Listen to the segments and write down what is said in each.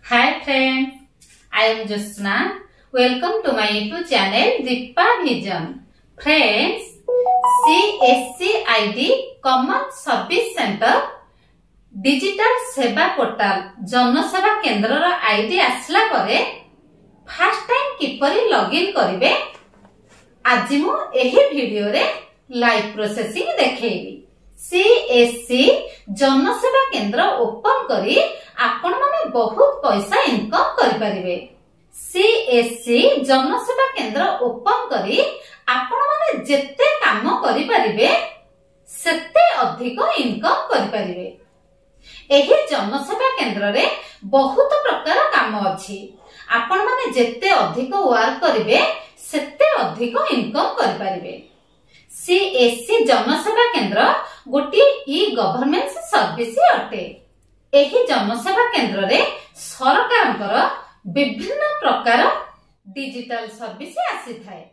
Hi friends, I am Josna. Welcome to my YouTube channel Deepa Vision. Friends, CSCID Common Service Center Digital Seva Portal जनसेवा केन्द्र ID आसला परे first time किपरि login करिवे आज मु एही वीडियो रे लाइव प्रोसेसिंग देखेबी। सीएससी जनसेवा केन्द्र ओपन करी आपण माने बहुत पैसा इनकम करि परिबे। सीएससी जनसेवा केन्द्र ओपन करी आपण माने जेते काम करि परिबे सेते अधिक इनकम करि परिबे। एही जनसेवा केन्द्र रे बहुत प्रकार काम अछि। आपण माने जेते अधिक वर्क करिवे सेते अधिक इनकम करि परिबे। सीएससी जनसेवा केन्द्र गोटी ई गवर्नमेंट सर्विस अटे। एही जनसेवा केन्द्र रे सरकारंकर विभिन्न प्रकार डिजिटल सर्विस आसी थाए।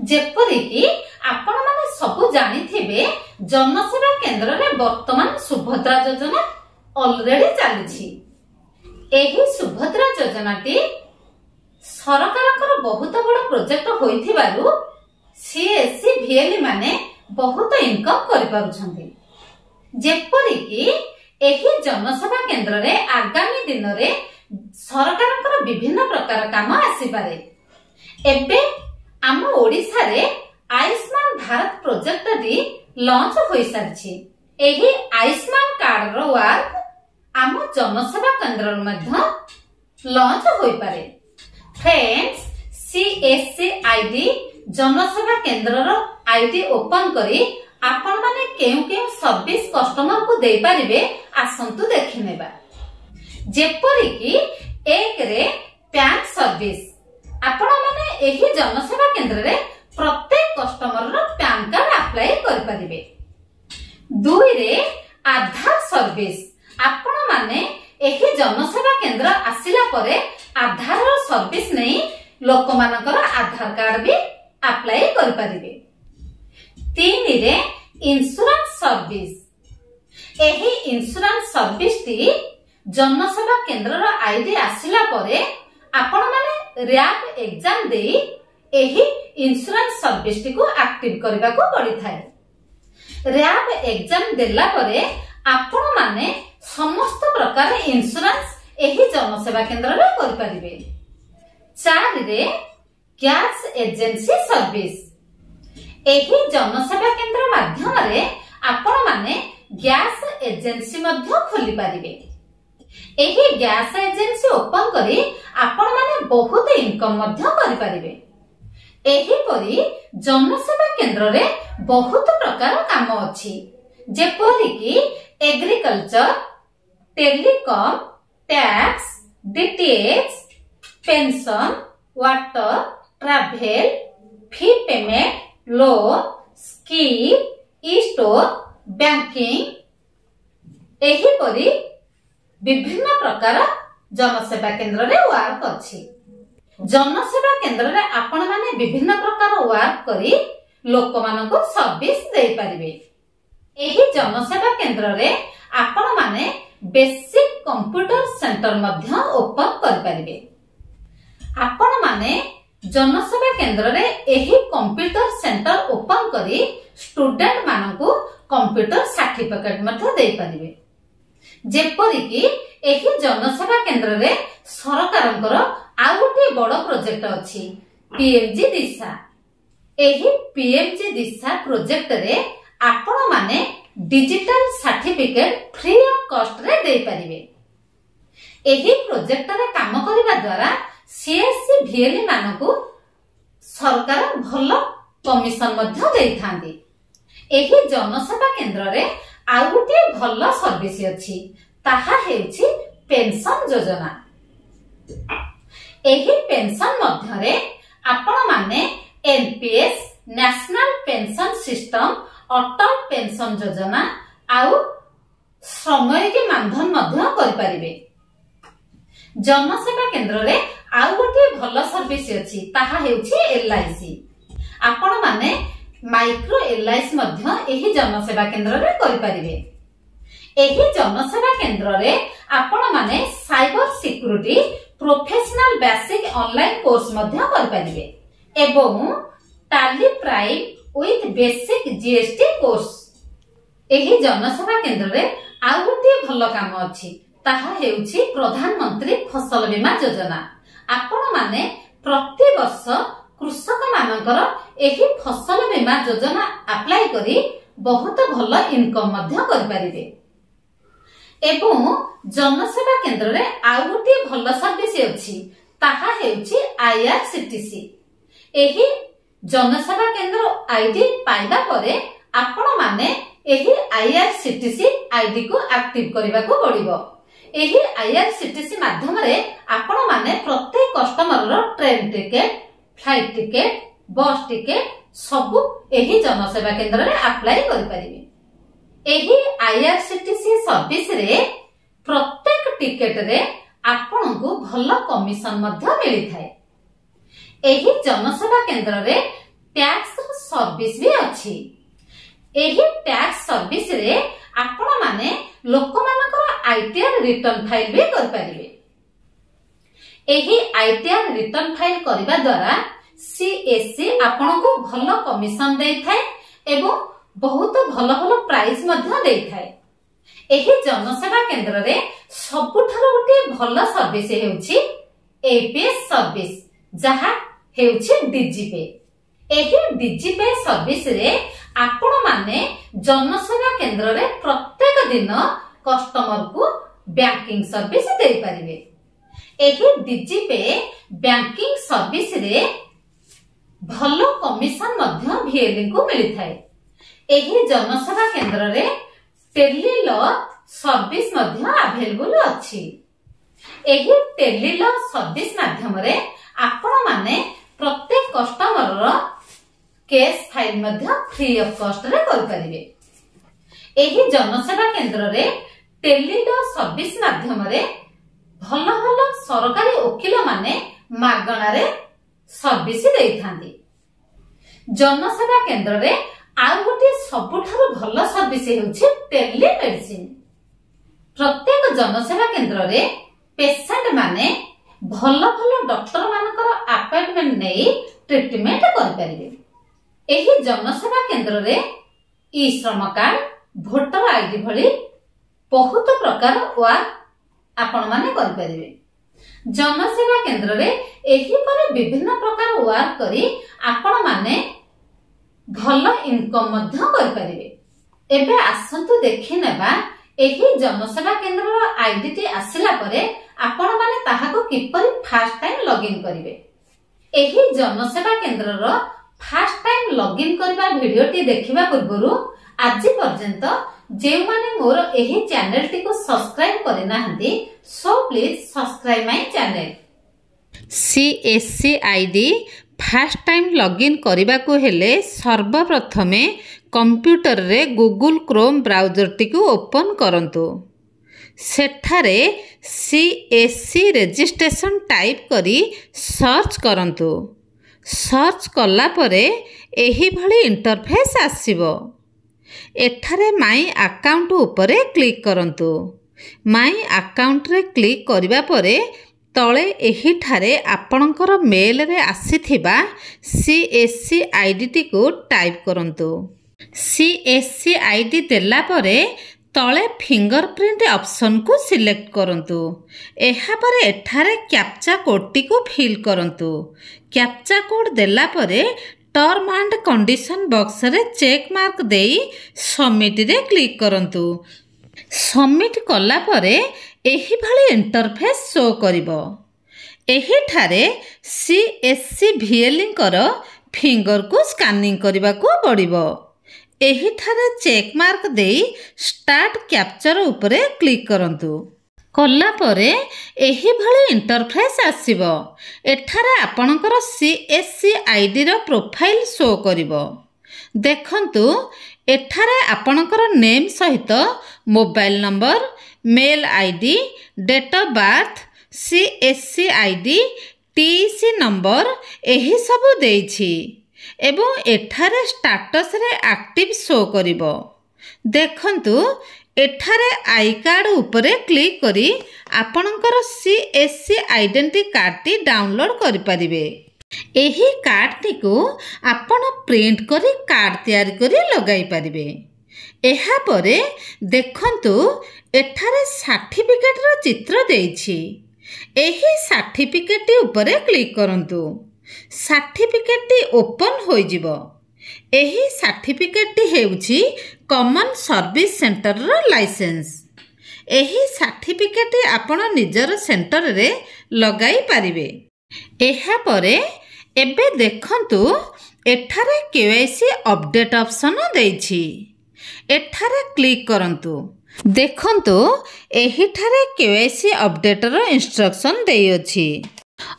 जेपरि कि आपण माने सब जानि थिबे जनसेवा केन्द्र रे वर्तमान सुभद्रा योजना ऑलरेडी चालुछि। एही सुभद्रा योजनाटी सरकारंकर बहुत बड़ प्रोजेक्ट होइथिबारु सीएससी भिएलई माने बहुत इनकम करि पारुछन्ति। जेपरि कि एही जनसेवा केन्द्र रे आगामी दिन रे सरकारंकर विभिन्न प्रकार काम आसी पारे। एबे आम ओडिसा रे आयुष्मान भारत प्रोजेक्ट दी लॉन्च होई सारछि। एही आयुष्मान कार्ड रो वर्क आम जनसेवा केन्द्र मध्ये लॉन्च होई पारे। फ्रेंड्स, सीएससी आईडी जनसेवा केन्द्र रो आईडी ओपन करी आपण माने केउ केउ सर्विस कस्टमर को दे पारिबे आसंतु देखि नेबा। जेपरि कि एक रे पैन सर्विस आपण माने एही जनसेवा केन्द्र रे प्रत्येक कस्टमर रो पैन कार्ड अप्लाई कर पारिबे। दुई रे आधार सर्विस आपण माने एही जनसेवा केन्द्र आसिला परे आधार रो सर्विस नै लोक मानकर आधार कार्ड भी अप्लाई कर पारिबे। तीन रे इंश्योरेंस सर्विस एही इंश्योरेंस सर्विस टी जनसेवा केन्द्र रो आईडी आसिला परे आपण माने रैप एग्जाम देई एही इंश्योरेंस सर्विस टी को एक्टिव करबा को पड़ी थाए। रैप एग्जाम देला परे आपण माने समस्त प्रकार इंश्योरेंस एही जनसेवा केन्द्र रे कर पारिबे। चार रे गैस एजेंसी सर्विस एही जनसेवा केन्द्र माध्यम रे आपण माने गैस एजेंसी मध्य खोली पारिबे। एही गैस एजेंसी ओपन करी आपण माने बहुत इनकम मध्य करि पारिबे। एही परी जनसेवा केन्द्र रे बहुत प्रकार काम अछि। जेपरि कि agriculture, telecom, tax, DTH, pension, water, travel, fee payment, loan, scheme, e store, banking एही परी विभिन्न प्रकार जनसेवा केन्द्र रे वर्क अछि। जनसेवा केन्द्र रे आपण माने विभिन्न प्रकार वर्क करी लोक मानको सर्विस दे परिबे। एही जनसेवा केन्द्र रे आपण माने बेसिक कंप्यूटर सेंटर मध्य ओपन कर परिबे। आपण माने जनसेवा केन्द्र रे एही कंप्यूटर सेंटर ओपन करी स्टूडेंट मानकु कंप्यूटर सर्टिफिकेट मध्ये दे परिबे। जेपरि कि एही जनसेवा केन्द्र रे सरकारंकर आ गोटे बड़ प्रोजेक्ट अछि पीएमजी दिशा। एही पीएमजी दिशा प्रोजेक्ट रे आपण माने digital certificate free of cost रे दे परिबे। एही प्रोजेक्ट रे काम करिबा द्वारा सीएससी भिएलई मानकु सरकार भलो कमिशन मध्ये देइथांती। एही जनसेवा केन्द्र रे आ गोटे भलो सर्विस अछि ताहा हेउछि पेंशन योजना। एही पेंशन मध्य रे आपण माने एनपीएस नेशनल पेंशन सिस्टम, अटल पेंशन योजना आउ सामयिक मानधन मध्य करि परिबे। जनसेवा केन्द्र रे आउ गोटे भलो सर्विस अछि ताहा हेउछि एलआईसी। आपण माने माइक्रो एलआईसी मध्य एही जनसेवा केन्द्र रे करि परिबे। एही जनसेवा केन्द्र रे आपण माने cyber security security professional basic online course मध्य कर परिबे एवं Tally prime with basic GST course. एही जनसेवा केंद्र रे आ गोटे भल काम अछि ताहा हेउछि प्रधानमंत्री फसल बीमा योजना। आपण माने प्रति वर्ष कृषक मानकर एही फसल बीमा योजना अप्लाई करी बहुत भल इनकम मध्य कर परिबे। एवं जनसेवा केंद्र रे आउ गोटे भल सर्विस अछि ताहा हेउछि आईआरसीटीसी। एही जनसेवा केंद्र आईडी पाइबा परे आपण माने एही आईआरसीटीसी आईडी को एक्टिव करबा को पड़िबो। एही आईआरसीटीसी माध्यम रे आपण माने प्रत्येक कस्टमर रो ट्रेन टिकेट, फ्लाइट टिकेट, बस टिकेट सब एही जनसेवा केंद्र रे अप्लाई करि परिबे। एही आईआरसीटीसी सर्विस रे प्रत्येक टिकेट रे आपण को भल कमिशन मध्य मिली थाए। एही जनसेवा केंद्र रे टैक्स सर्विस भी अछि। एही टैक्स सर्विस रे आपण माने लोक मानकर आईटीआर रिटर्न फाइल भी कर परिबे। एही आईटीआर रिटर्न फाइल करबा द्वारा सीएससी आपण को भल कमिशन देई थाए एवं बहुत भल भल प्राइस मध्य देई थाए। एही जनसेवा केंद्र रे सबुठारो गोटे भल सर्विस हेउछि एपीएस सर्विस जहा हेउछि डीजीपे। एही डीजीपे सर्विस रे आपण माने जनसेवा केंद्र रे प्रत्येक दिन कस्टमर को बैंकिंग सर्विस देई परिबे। एही डीजीपे बैंकिंग सर्विस रे भल कमिशन मध्य वीएलई को मिली थाए। एही जनसेवा केंद्र रे टेलीलॉ सर्विस मध्य अवेलेबल अछि। एही टेलीलॉ सर्विस माध्यम रे आपण माने प्रत्येक कस्टमर रो केस फाइल मध्य फ्री ऑफ कॉस्ट रे कर परिबे। एही जनसेवा केंद्र रे टेलीलॉ सर्विस माध्यम रे भल भल सरकारी वकील माने मागणा रे सर्विस देई थांती। जनसेवा केंद्र रे आउ गोटे सबुठारो भल सर्विस हेउछि टेलीमेडिसिन। प्रत्येक जनसेवा केंद्र रे पेशेंट माने भल भल डॉक्टर मानकर अपॉइंटमेंट नेई ट्रीटमेंट कर परिबे। एही जनसेवा केंद्र रे ई श्रम कार्ड, वोटर आईडी भली बहुत प्रकार वर्क आपण माने कर परिबे। जनसेवा केंद्र रे एही परे विभिन्न प्रकार वर्क करी आपण माने भल इनकम मध्य कर परिबे। एबे आसंतु देखि नेबा एही जनसेवा केंद्र रो आईडी टी आसिला परे आपण माने ताहा को किपरि फर्स्ट टाइम लॉगिन करिवे। एही जनसेवा केंद्र रो फर्स्ट टाइम लॉगिन करबा वीडियो टी देखिबा पूर्वरु आज पर्यंत जे माने मोर एही चैनल टी को सब्सक्राइब करे नाहंती so please subscribe my channel. CSC ID first time login करबा को हेले सर्वप्रथमे कंप्यूटर रे गूगल क्रोम ब्राउजर टी को ओपन करंतु। सेठारे सीएससी रजिस्ट्रेशन टाइप करी सर्च करंतु। सर्च कला परे एही भली इंटरफेस आसीबो। एठारे माई अकाउंट उपरे क्लिक करंतु। माई अकाउंट रे क्लिक करिबा परे तळे एही ठारे आपणकर मेल रे आसीथिबा सीएससी आईडी टी को टाइप करंतु। सीएससी आईडी देला परे तळे फिंगरप्रिंट ऑप्शन को सिलेक्ट करंतु। एहा परे एठारे कैप्चा कोड टी को फिल करंतु। कैप्चा कोड देला परे टर्म एंड कंडीशन बॉक्स रे चेक मार्क देई सबमिट रे क्लिक करंतु। सबमिट कला परे एही भली इंटरफेस शो करिवो। एही ठारे सीएससी वीएलई कर फिंगर को स्कैनिंग करबा को पड़िवो। एही ठारे चेक मार्क देई स्टार्ट कैप्चर उपरे क्लिक करंतु। कला परे एही भली इंटरफेस आसीबो। एठारे आपणकर सीएससी आईडी रो प्रोफाइल शो करिवो। देखंतु एठारे आपणकर नेम सहित mobile number, mail ID, date of birth, CSC ID, TC number एही सब देइछि एवं एठारे स्टेटस रे एक्टिव शो करिवो। देखंतु एठारे आई कार्ड उपरे क्लिक करी आपणकर CSC identity card T download करि परिबे। एही कार्ड टी को आपण प्रिंट करी कार्ड तैयारी करी लगाई परिबे। एहा परे देखंतु एठारे सर्टिफिकेट रो चित्र देइछि। एही सर्टिफिकेट टी उपरे क्लिक करंतु। सर्टिफिकेट टी ओपन होई जिवो। एही सर्टिफिकेट टी हेउछि कॉमन सर्विस सेंटर रो लाइसेंस। एही सर्टिफिकेट टी आपण निजर सेंटर रे लगाई परिबे। एहा परे एबे देखंतु एठारे KYC अपडेट ऑप्शन देइछि। एठारे क्लिक करंतु। देखंतु एहिठारे KYC अपडेट रो इंस्ट्रक्शन देइ अछि।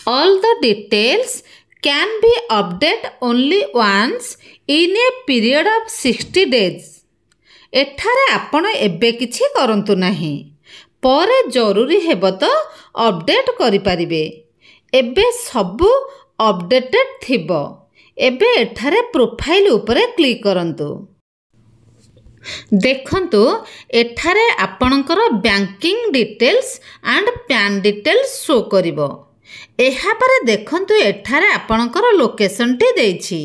All the details can be updated only once in a period of 60 days। एठारे आपण एबे किछि करंतु नाही, परे जरूरी हेबो तो अपडेट करि परिबे। एबे सब अपडेटेड थिबो। एबे एठारे प्रोफाइल उपरे क्लिक करंतु। देखंतु एठारे आपणकर banking details and PAN details show करिवो। एहा परे देखंतु एठारे आपणकर लोकेशन टी देइछि।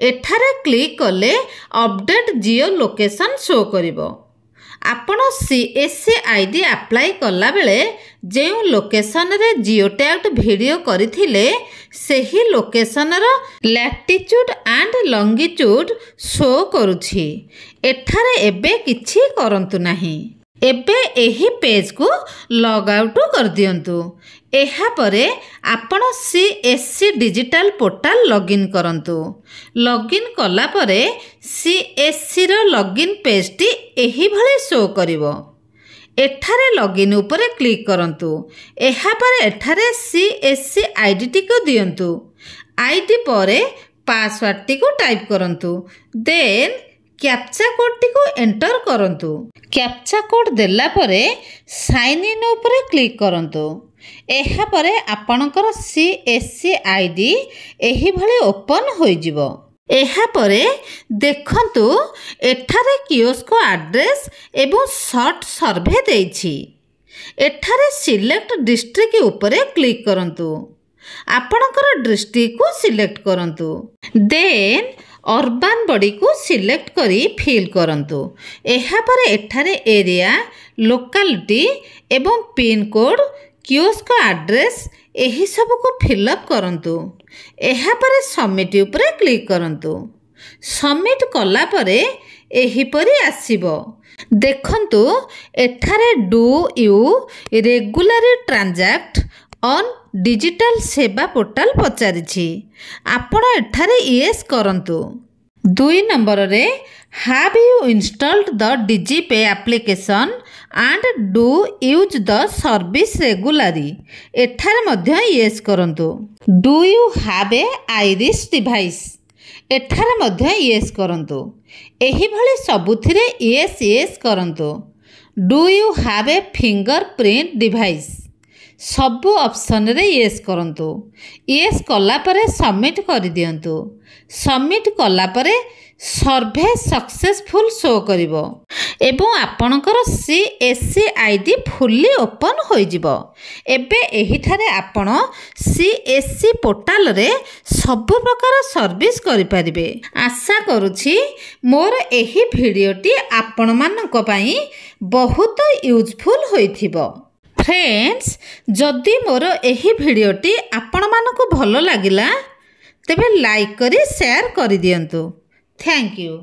एठारे क्लिक कले अपडेट जियो लोकेशन शो करिवो। आपण CSC आईडी अप्लाई कला बेले जे लोकेशन रे जियो टैग्ड वीडियो करिथिले सेही लोकेशन रो लैटिट्यूड एंड लॉन्गिट्यूड शो करूछि। एठारे एबे किछि करंतु नाही। एबे एही पेज को लॉग आउट कर दियंतु। एहा परे आपण CSC डिजिटल पोर्टल लॉगिन करंतु। लॉगिन कला परे CSC रो लॉगिन पेज टी एही भली शो करिवो। एठारे लॉगिन उपरे क्लिक करंतु। एहा परे एठारे CSC आईडी टी को दियंतु। आईडी परे पासवर्ड टी को टाइप करंतु। देन कैप्चा कोड टी को एंटर करंतु। कैप्चा कोड देला परे साइन इन उपरे क्लिक करंतु। एहा परे आपणकर CSC आईडी एही भली ओपन होई जिवो। एहा परे देखंतु एठारे कियोस्क एड्रेस एवं शॉर्ट सर्वे देइछि। एठारे सिलेक्ट डिस्ट्रिक्ट उपरे क्लिक करंतु। आपणकर डिस्ट्रिक्ट को सिलेक्ट करंतु। देन अर्बन बॉडी को सिलेक्ट करी फिल करंतु। एहा परे एठारे एरिया लोकालिटी एवं पिन कोड कियोस्क एड्रेस एही सब को फिलअप करंतु। एहा परे सबमिट उपरे क्लिक करंतु। सबमिट कला परे एही परी आसीबो। देखंतु एठारे do you regularly transact on digital Seva portal पचारिछि। आपण एठारे यस करंतु। 2 नंबर रे have you installed the DigiPay application and do use the service regularly. एठारे मध्य यस करंतु। Do you have a iris device. एठारे मध्य यस करंतु। एही भली सबुथिरे यस यस करंतु। Do you have a fingerprint device. सबु ऑप्शन रे यस करंतु। यस कला परे सबमिट कर दियंतु। सबमिट कला परे सर्वे सक्सेसफुल शो करिवो एवं आपणकर CSC आईडी फुल्ली ओपन होई जिवो। एबे एहिठारे आपण CSC पोर्टल रे सब प्रकार सर्विस करि परिबे। आशा करूछि मोर एही भिडियोटी आपण मानक पई बहुत यूजफुल होइथिबो। फ्रेंड्स, जदि मोर एही भिडियोटी आपण मानक भलो लागिला तेबे लाइक करी शेयर करि दियंतु। Thank you.